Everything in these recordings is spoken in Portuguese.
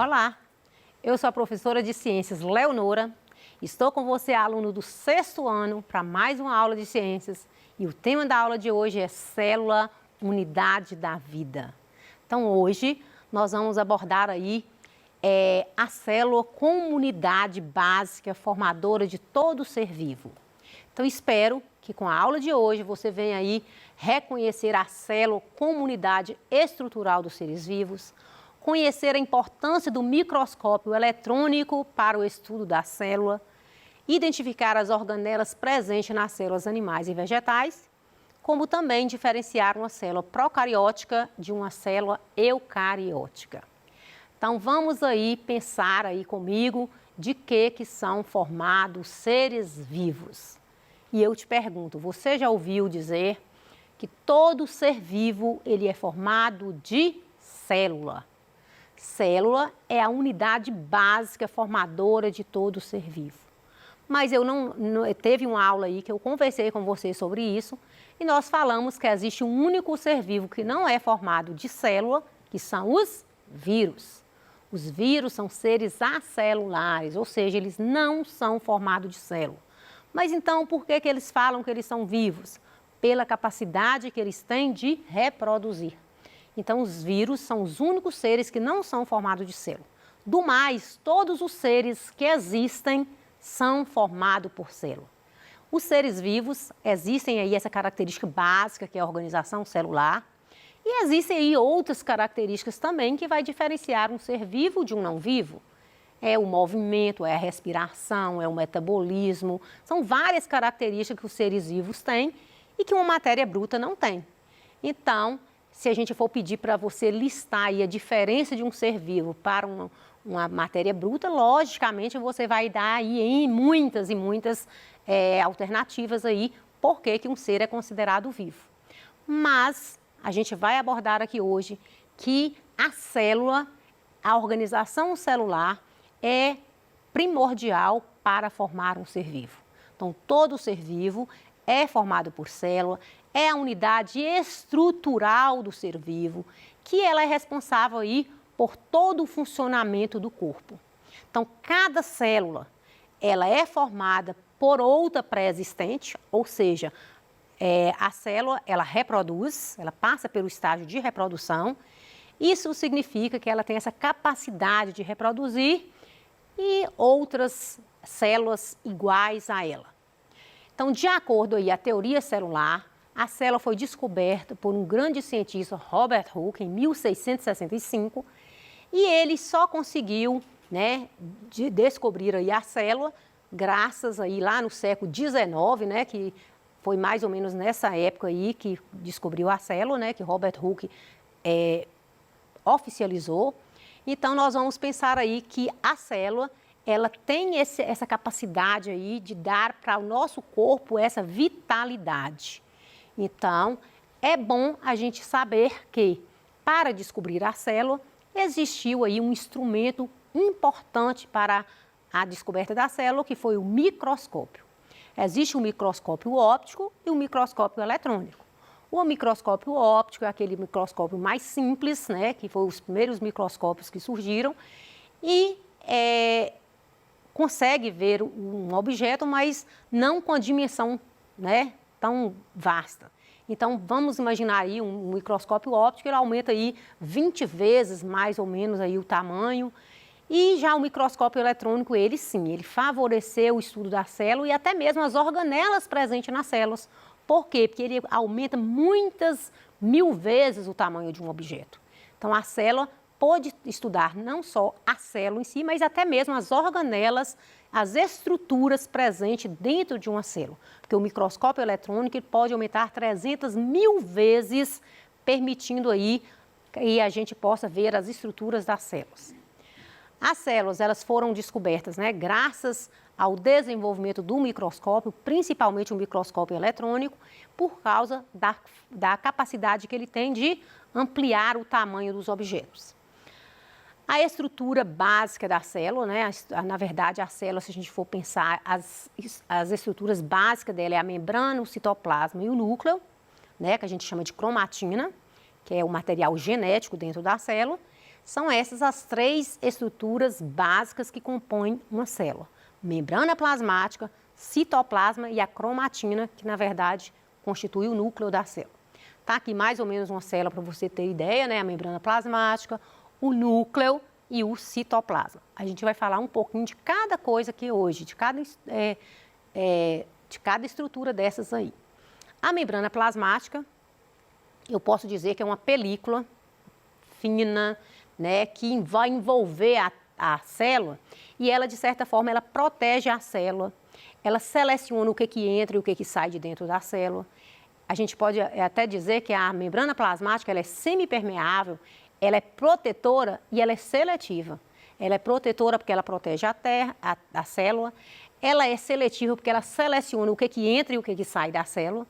Olá, eu sou a professora de Ciências Leonora. Estou com você, aluno do 6º ano, para mais uma aula de ciências. E o tema da aula de hoje é célula, unidade da vida. Então, hoje, nós vamos abordar aí a célula como unidade básica formadora de todo ser vivo. Então, espero que com a aula de hoje você venha aí reconhecer a célula como unidade estrutural dos seres vivos, conhecer a importância do microscópio eletrônico para o estudo da célula, identificar as organelas presentes nas células animais e vegetais, como também diferenciar uma célula procariótica de uma célula eucariótica. Então, vamos aí pensar aí comigo de que são formados seres vivos. E eu te pergunto, você já ouviu dizer que todo ser vivo ele é formado de célula? Célula é a unidade básica formadora de todo ser vivo. Mas teve uma aula aí que eu conversei com você sobre isso e nós falamos que existe um único ser vivo que não é formado de célula, que são os vírus. Os vírus são seres acelulares, ou seja, eles não são formados de célula. Mas então, por que eles falam que eles são vivos? Pela capacidade que eles têm de reproduzir. Então, os vírus são os únicos seres que não são formados de célula. Do mais, todos os seres que existem são formados por célula. Os seres vivos, existem aí essa característica básica, que é a organização celular, e existem aí outras características também que vai diferenciar um ser vivo de um não vivo. É o movimento, é a respiração, é o metabolismo, são várias características que os seres vivos têm e que uma matéria bruta não tem. Então, se a gente for pedir para você listar aí a diferença de um ser vivo para uma matéria bruta, logicamente você vai dar aí em muitas e muitas alternativas aí por que um ser é considerado vivo. Mas a gente vai abordar aqui hoje que a célula, a organização celular é primordial para formar um ser vivo. Então, todo ser vivo é formado por célula, é a unidade estrutural do ser vivo, que ela é responsável aí por todo o funcionamento do corpo. Então, cada célula, ela é formada por outra pré-existente, ou seja, a célula, ela reproduz, ela passa pelo estágio de reprodução. Isso significa que ela tem essa capacidade de reproduzir e outras células iguais a ela. Então, de acordo aí a teoria celular, a célula foi descoberta por um grande cientista, Robert Hooke, em 1665, e ele só conseguiu, descobrir aí a célula graças aí lá no século XIX, que foi mais ou menos nessa época aí que descobriu a célula, que Robert Hooke oficializou. Então, nós vamos pensar aí que a célula, ela tem essa capacidade aí de dar para o nosso corpo essa vitalidade. Então, é bom a gente saber que, para descobrir a célula, existiu aí um instrumento importante para a descoberta da célula, que foi o microscópio. Existe o microscópio óptico e o microscópio eletrônico. O microscópio óptico é aquele microscópio mais simples, que foram os primeiros microscópios que surgiram, e consegue ver um objeto, mas não com a dimensão tão vasta. Então, vamos imaginar aí um microscópio óptico, ele aumenta aí 20 vezes mais ou menos aí o tamanho. E já o microscópio eletrônico, ele sim, ele favoreceu o estudo da célula e até mesmo as organelas presentes nas células. Por quê? Porque ele aumenta muitas mil vezes o tamanho de um objeto. Então, a célula pode estudar não só a célula em si, mas até mesmo as organelas, as estruturas presentes dentro de uma célula. Porque o microscópio eletrônico ele pode aumentar 300.000 vezes, permitindo aí que a gente possa ver as estruturas das células. As células, elas foram descobertas, graças ao desenvolvimento do microscópio, principalmente o microscópio eletrônico, por causa da capacidade que ele tem de ampliar o tamanho dos objetos. A estrutura básica da célula, na verdade, a célula, se a gente for pensar, as estruturas básicas dela é a membrana, o citoplasma e o núcleo, que a gente chama de cromatina, que é o material genético dentro da célula. São essas as 3 estruturas básicas que compõem uma célula. Membrana plasmática, citoplasma e a cromatina, que na verdade constitui o núcleo da célula. Tá aqui mais ou menos uma célula para você ter ideia, né? A membrana plasmática, o núcleo e o citoplasma. A gente vai falar um pouquinho de cada coisa aqui hoje, de cada estrutura dessas aí. A membrana plasmática, eu posso dizer que é uma película fina, né, que vai envolver a célula e ela, de certa forma, ela protege a célula, ela seleciona o que entra e o que sai de dentro da célula. A gente pode até dizer que a membrana plasmática ela é semipermeável, ela é protetora e ela é seletiva. Ela é protetora porque ela protege a célula, ela é seletiva porque ela seleciona o que entra e o que sai da célula,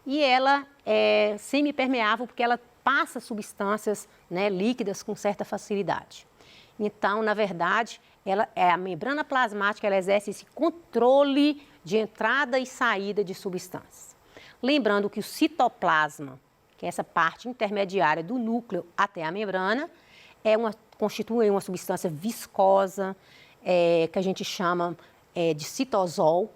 e ela é semipermeável porque ela passa substâncias, né, líquidas com certa facilidade. Então, na verdade, a membrana plasmática ela exerce esse controle de entrada e saída de substâncias. Lembrando que o citoplasma, que é essa parte intermediária do núcleo até a membrana, constitui uma substância viscosa, que a gente chama de citosol,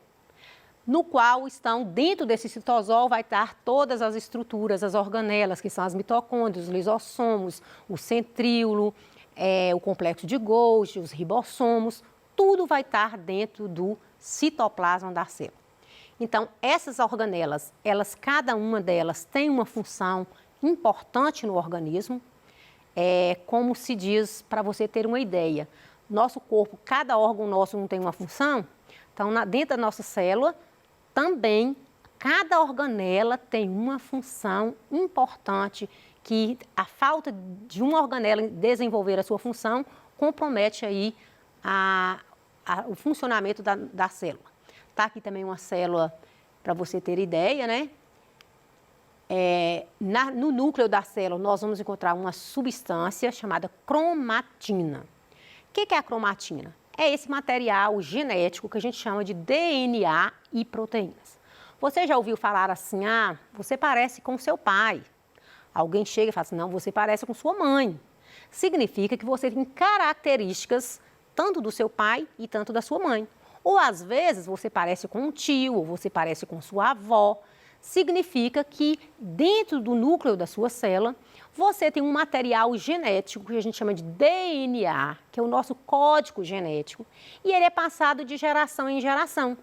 no qual estão, dentro desse citosol, vai estar todas as estruturas, as organelas, que são as mitocôndrias, os lisossomos, o centríolo, o complexo de Golgi, os ribossomos, tudo vai estar dentro do citoplasma da célula. Então, essas organelas, cada uma delas tem uma função importante no organismo, como se diz, para você ter uma ideia, nosso corpo, cada órgão nosso não tem uma função, então, dentro da nossa célula, também, cada organela tem uma função importante que a falta de uma organela desenvolver a sua função compromete aí o funcionamento da célula. Tá aqui também uma célula para você ter ideia, né? No núcleo da célula, nós vamos encontrar uma substância chamada cromatina. O que é a cromatina? É esse material genético que a gente chama de DNA e proteínas. Você já ouviu falar assim, você parece com seu pai. Alguém chega e fala assim, não, você parece com sua mãe. Significa que você tem características tanto do seu pai e tanto da sua mãe. Ou às vezes você parece com um tio, ou você parece com sua avó. Significa que dentro do núcleo da sua célula, você tem um material genético que a gente chama de DNA, que é o nosso código genético, e ele é passado de geração em geração.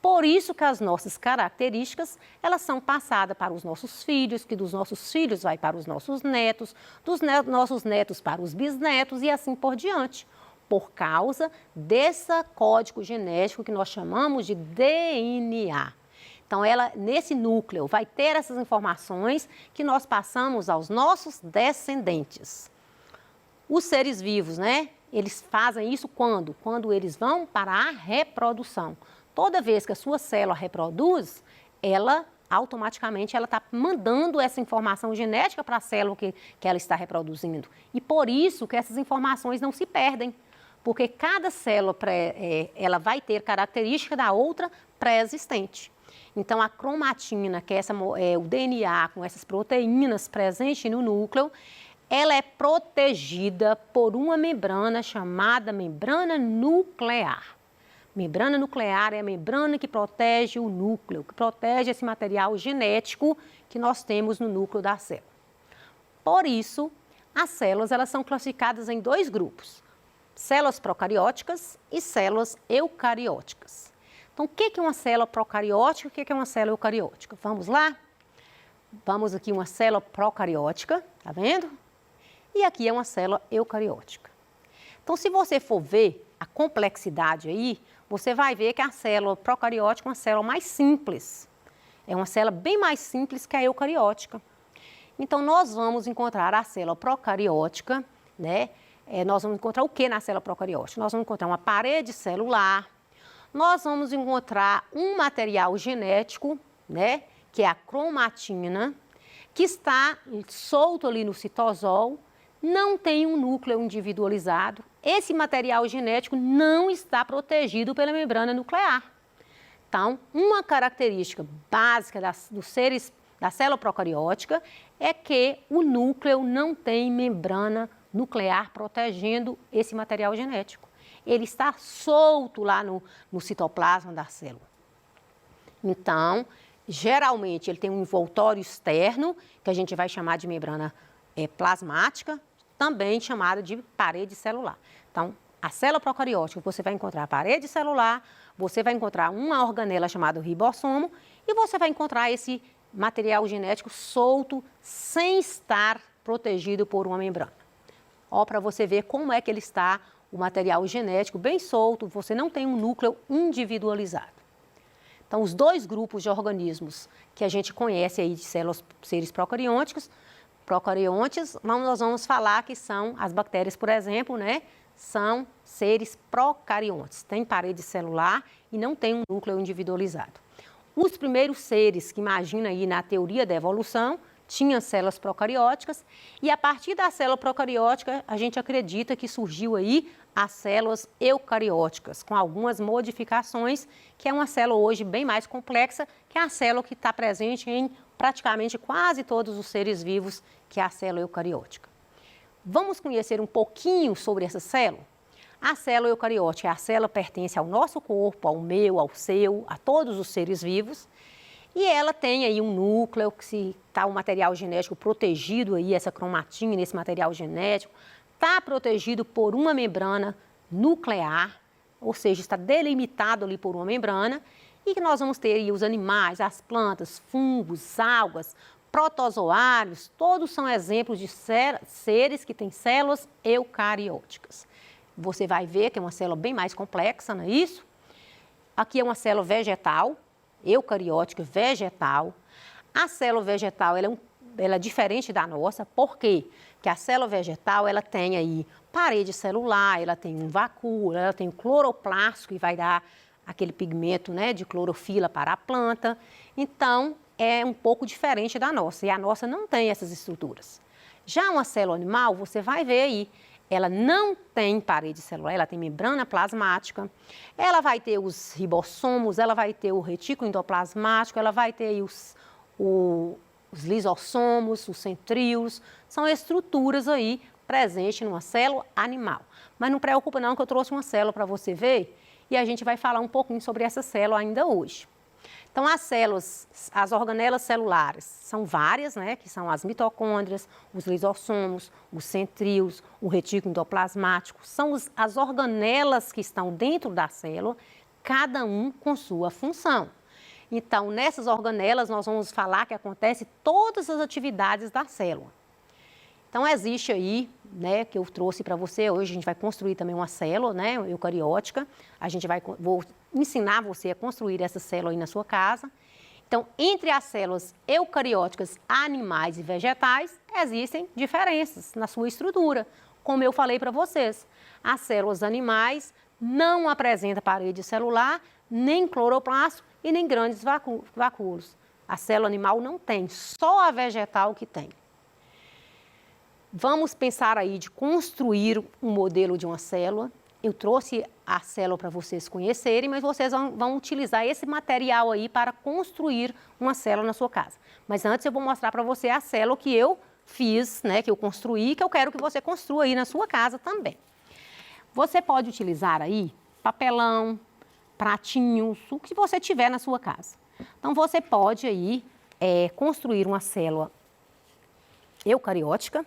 Por isso que as nossas características, elas são passadas para os nossos filhos, que dos nossos filhos vai para os nossos netos, dos nossos netos para os bisnetos e assim por diante, por causa desse código genético que nós chamamos de DNA. Então, nesse núcleo, vai ter essas informações que nós passamos aos nossos descendentes. Os seres vivos, né? Eles fazem isso quando? Quando eles vão para a reprodução. Toda vez que a sua célula reproduz, automaticamente ela está mandando essa informação genética para a célula que ela está reproduzindo. E por isso que essas informações não se perdem, porque cada célula ela vai ter característica da outra pré-existente. Então, a cromatina, que é o DNA com essas proteínas presentes no núcleo, ela é protegida por uma membrana chamada membrana nuclear. Membrana nuclear é a membrana que protege o núcleo, que protege esse material genético que nós temos no núcleo da célula. Por isso, as células elas são classificadas em 2 grupos, células procarióticas e células eucarióticas. Então, o que é uma célula procariótica e o que é uma célula eucariótica? Vamos lá? Vamos aqui uma célula procariótica, tá vendo? E aqui é uma célula eucariótica. Então, se você for ver a complexidade aí, você vai ver que a célula procariótica é uma célula mais simples. É uma célula bem mais simples que a eucariótica. Então, nós vamos encontrar a célula procariótica, né? Nós vamos encontrar o que na célula procariótica? Nós vamos encontrar uma parede celular, nós vamos encontrar um material genético, né, que é a cromatina, que está solto ali no citosol, não tem um núcleo individualizado. Esse material genético não está protegido pela membrana nuclear. Então, uma característica básica dos seres da célula procariótica é que o núcleo não tem membrana nuclear protegendo esse material genético. Ele está solto lá no citoplasma da célula. Então, geralmente, ele tem um envoltório externo, que a gente vai chamar de membrana plasmática, também chamada de parede celular. Então, a célula procariótica, você vai encontrar a parede celular, você vai encontrar uma organela chamada ribossomo e você vai encontrar esse material genético solto, sem estar protegido por uma membrana. Ó, para você ver como é que ele está, o material genético bem solto, você não tem um núcleo individualizado. Então, os dois grupos de organismos que a gente conhece aí de células, seres procariontes, nós vamos falar que são as bactérias, por exemplo, né? São seres procariontes, tem parede celular e não tem um núcleo individualizado. Os primeiros seres que imagina aí na teoria da evolução tinham células procarióticas e a partir da célula procariótica a gente acredita que surgiu aí as células eucarióticas, com algumas modificações, que é uma célula hoje bem mais complexa, que é a célula que está presente em praticamente quase todos os seres vivos, que é a célula eucariótica. Vamos conhecer um pouquinho sobre essa célula? A célula eucariótica é a célula que pertence ao nosso corpo, ao meu, ao seu, a todos os seres vivos. E ela tem aí um núcleo, que se está o material genético protegido aí, essa cromatina nesse material genético, está protegido por uma membrana nuclear, ou seja, está delimitado ali por uma membrana, e que nós vamos ter aí os animais, as plantas, fungos, algas, protozoários, todos são exemplos de seres que têm células eucarióticas. Você vai ver que é uma célula bem mais complexa, não é isso? Aqui é uma célula vegetal, eucariótica vegetal. A célula vegetal ela é diferente da nossa, por quê? Porque a célula vegetal ela tem aí parede celular, ela tem um vacúolo, ela tem o cloroplasto que vai dar aquele pigmento, né, de clorofila para a planta. Então, é um pouco diferente da nossa, e a nossa não tem essas estruturas. Já uma célula animal, você vai ver aí, ela não tem parede celular, ela tem membrana plasmática, ela vai ter os ribossomos, ela vai ter o retículo endoplasmático, ela vai ter aí os lisossomos, os centríolos, são estruturas aí presentes numa célula animal. Mas não preocupa não que eu trouxe uma célula para você ver e a gente vai falar um pouquinho sobre essa célula ainda hoje. Então, as células, as organelas celulares, são várias, né? Que são as mitocôndrias, os lisossomos, os centríolos, o retículo endoplasmático. São as organelas que estão dentro da célula, cada um com sua função. Então, nessas organelas, nós vamos falar que acontece todas as atividades da célula. Então, existe aí, né, que eu trouxe para você, hoje a gente vai construir também uma célula, né, eucariótica. Vou ensinar você a construir essa célula aí na sua casa. Então, entre as células eucarióticas, animais e vegetais, existem diferenças na sua estrutura. Como eu falei para vocês, as células animais não apresentam parede celular, nem cloroplasto e nem grandes vacúolos. A célula animal não tem, só a vegetal que tem. Vamos pensar aí de construir um modelo de uma célula. Eu trouxe a célula para vocês conhecerem, mas vocês vão utilizar esse material aí para construir uma célula na sua casa. Mas antes eu vou mostrar para você a célula que eu fiz, né, que eu construí, que eu quero que você construa aí na sua casa também. Você pode utilizar aí papelão, pratinhos, o que você tiver na sua casa. Então, você pode aí construir uma célula eucariótica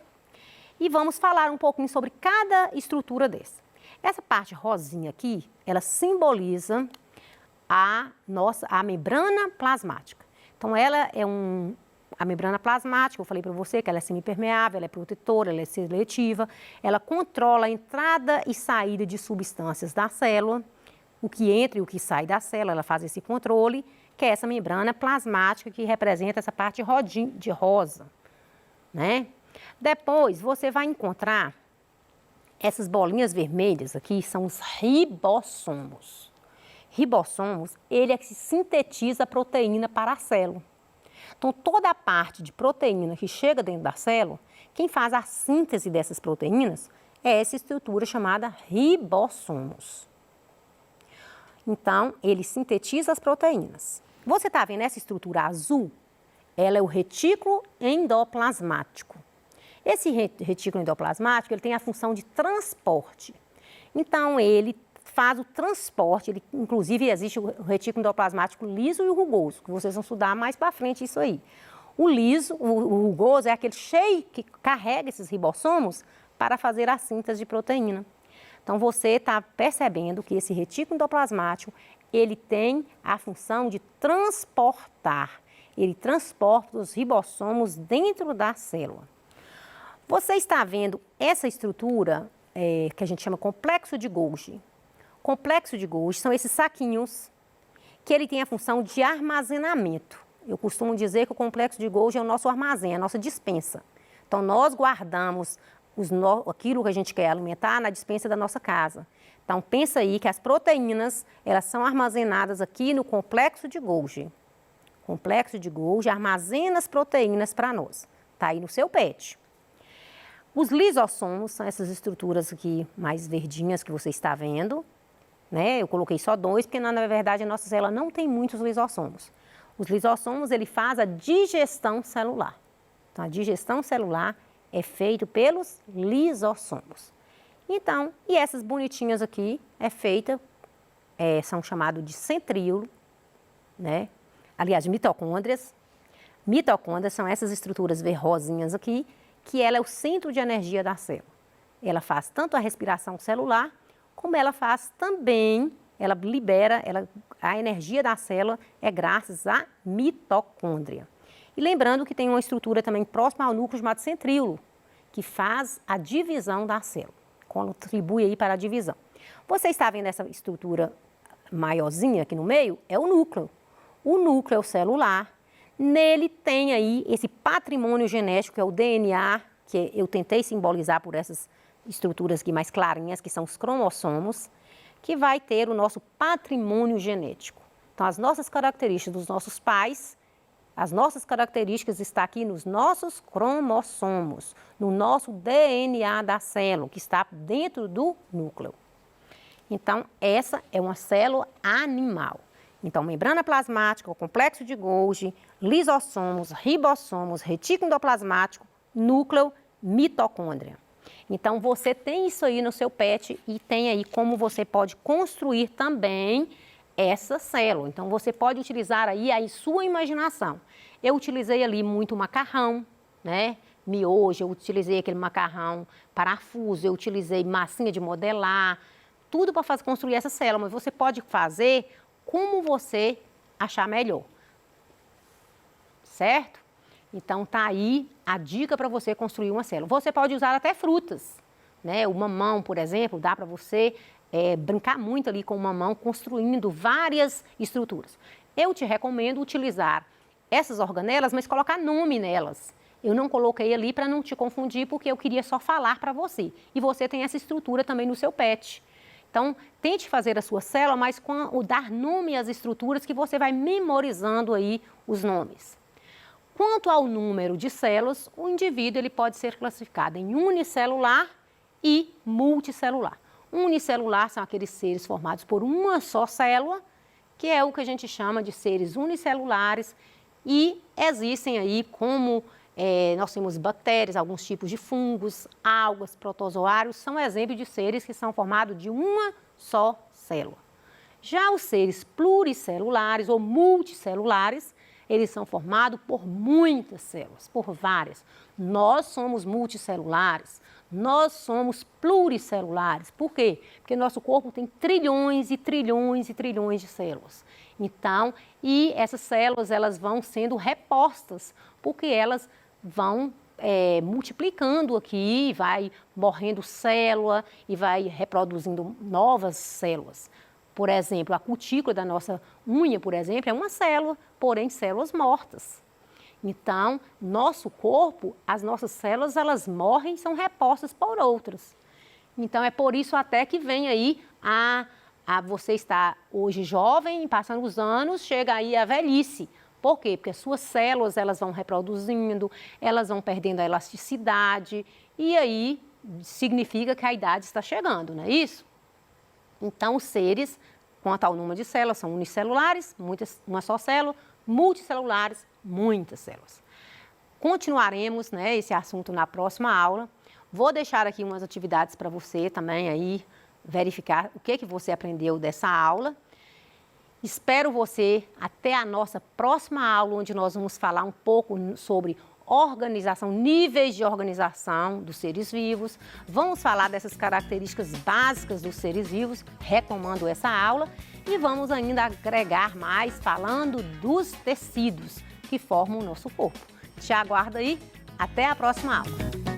e vamos falar um pouquinho sobre cada estrutura dessa. Essa parte rosinha aqui, ela simboliza a membrana plasmática. Então, ela é a membrana plasmática, eu falei para você que ela é semipermeável, ela é protetora, ela é seletiva, ela controla a entrada e saída de substâncias da célula, o que entra e o que sai da célula, ela faz esse controle, que é essa membrana plasmática que representa essa parte de rosa, né? Depois, você vai encontrar essas bolinhas vermelhas aqui, são os ribossomos. Ribossomos, ele é que sintetiza a proteína para a célula. Então, toda a parte de proteína que chega dentro da célula, quem faz a síntese dessas proteínas é essa estrutura chamada ribossomos. Então, ele sintetiza as proteínas. Você está vendo essa estrutura azul? Ela é o retículo endoplasmático. Esse retículo endoplasmático, ele tem a função de transporte. Então, ele faz o transporte, inclusive existe o retículo endoplasmático liso e o rugoso, que vocês vão estudar mais para frente isso aí. O liso, o rugoso, é aquele cheio que carrega esses ribossomos para fazer a síntese de proteína. Então, você está percebendo que esse retículo endoplasmático, ele tem a função de transportar. Ele transporta os ribossomos dentro da célula. Você está vendo essa estrutura que a gente chama complexo de Golgi. Complexo de Golgi são esses saquinhos que ele tem a função de armazenamento. Eu costumo dizer que o complexo de Golgi é o nosso armazém, a nossa despensa. Então, nós guardamos aquilo que a gente quer alimentar na despensa da nossa casa. Então, pensa aí que as proteínas, elas são armazenadas aqui no complexo de Golgi. O complexo de Golgi armazena as proteínas para nós. Está aí no seu PET. Os lisossomos são essas estruturas aqui mais verdinhas que você está vendo. Né? Eu coloquei só 2, porque na verdade a nossa célula não tem muitos lisossomos. Os lisossomos, ele faz a digestão celular. Então, a digestão celular é feita pelos lisossomos. Então, e essas bonitinhas aqui é feita, são chamados de centríolo, né? Aliás, mitocôndrias. Mitocôndrias são essas estruturas rosinhas aqui, que ela é o centro de energia da célula. Ela faz tanto a respiração celular, como ela faz também, ela libera, a energia da célula é graças à mitocôndria. E lembrando que tem uma estrutura também próxima ao núcleo chamado centríolo, que faz a divisão da célula, contribui aí para a divisão. Você está vendo essa estrutura maiorzinha aqui no meio? É o núcleo. O núcleo celular, nele tem aí esse patrimônio genético, que é o DNA, que eu tentei simbolizar por essas estruturas aqui mais clarinhas, que são os cromossomos, que vai ter o nosso patrimônio genético. Então, as nossas características dos nossos pais, as nossas características estão aqui nos nossos cromossomos, no nosso DNA da célula, que está dentro do núcleo. Então, essa é uma célula animal. Então, membrana plasmática, o complexo de Golgi, lisossomos, ribossomos, retículo endoplasmático, núcleo, mitocôndria. Então, você tem isso aí no seu PET e tem aí como você pode construir também essa célula. Então, você pode utilizar aí a sua imaginação. Eu utilizei ali muito macarrão, né? Miojo, eu utilizei aquele macarrão parafuso, eu utilizei massinha de modelar, tudo para construir essa célula. Mas você pode fazer como você achar melhor, certo? Então, tá aí a dica para você construir uma célula. Você pode usar até frutas, né? O mamão, por exemplo, dá para você brincar muito ali com o mamão, construindo várias estruturas. Eu te recomendo utilizar essas organelas, mas colocar nome nelas. Eu não coloquei ali para não te confundir, porque eu queria só falar para você. E você tem essa estrutura também no seu PET. Então, tente fazer a sua célula, mas dar nome às estruturas que você vai memorizando aí os nomes. Quanto ao número de células, o indivíduo ele pode ser classificado em unicelular e multicelular. Unicelular são aqueles seres formados por uma só célula, que é o que a gente chama de seres unicelulares, e existem aí como nós temos bactérias, alguns tipos de fungos, algas, protozoários, são exemplos de seres que são formados de uma só célula. Já os seres pluricelulares ou multicelulares, eles são formados por muitas células, por várias. Nós somos multicelulares, nós somos pluricelulares. Por quê? Porque nosso corpo tem trilhões e trilhões e trilhões de células. Então, e essas células, elas vão sendo repostas, porque elas vão multiplicando aqui, vai morrendo célula e vai reproduzindo novas células. Por exemplo, a cutícula da nossa unha, por exemplo, é uma célula, porém células mortas. Então, nosso corpo, as nossas células, elas morrem e são repostas por outras. Então, é por isso até que vem aí você está hoje jovem, passando os anos, chega aí a velhice. Por quê? Porque as suas células, elas vão reproduzindo, elas vão perdendo a elasticidade e aí significa que a idade está chegando, não é isso? Então, os seres, quanto ao número de células, são unicelulares, uma só célula, multicelulares, muitas células. continuaremos, né, esse assunto na próxima aula. Vou deixar aqui umas atividades para você também aí verificar o que você aprendeu dessa aula. Espero você até a nossa próxima aula, onde nós vamos falar um pouco sobre organização, níveis de organização dos seres vivos. Vamos falar dessas características básicas dos seres vivos, retomando essa aula. E vamos ainda agregar mais, falando dos tecidos que formam o nosso corpo. Te aguardo aí. Até a próxima aula.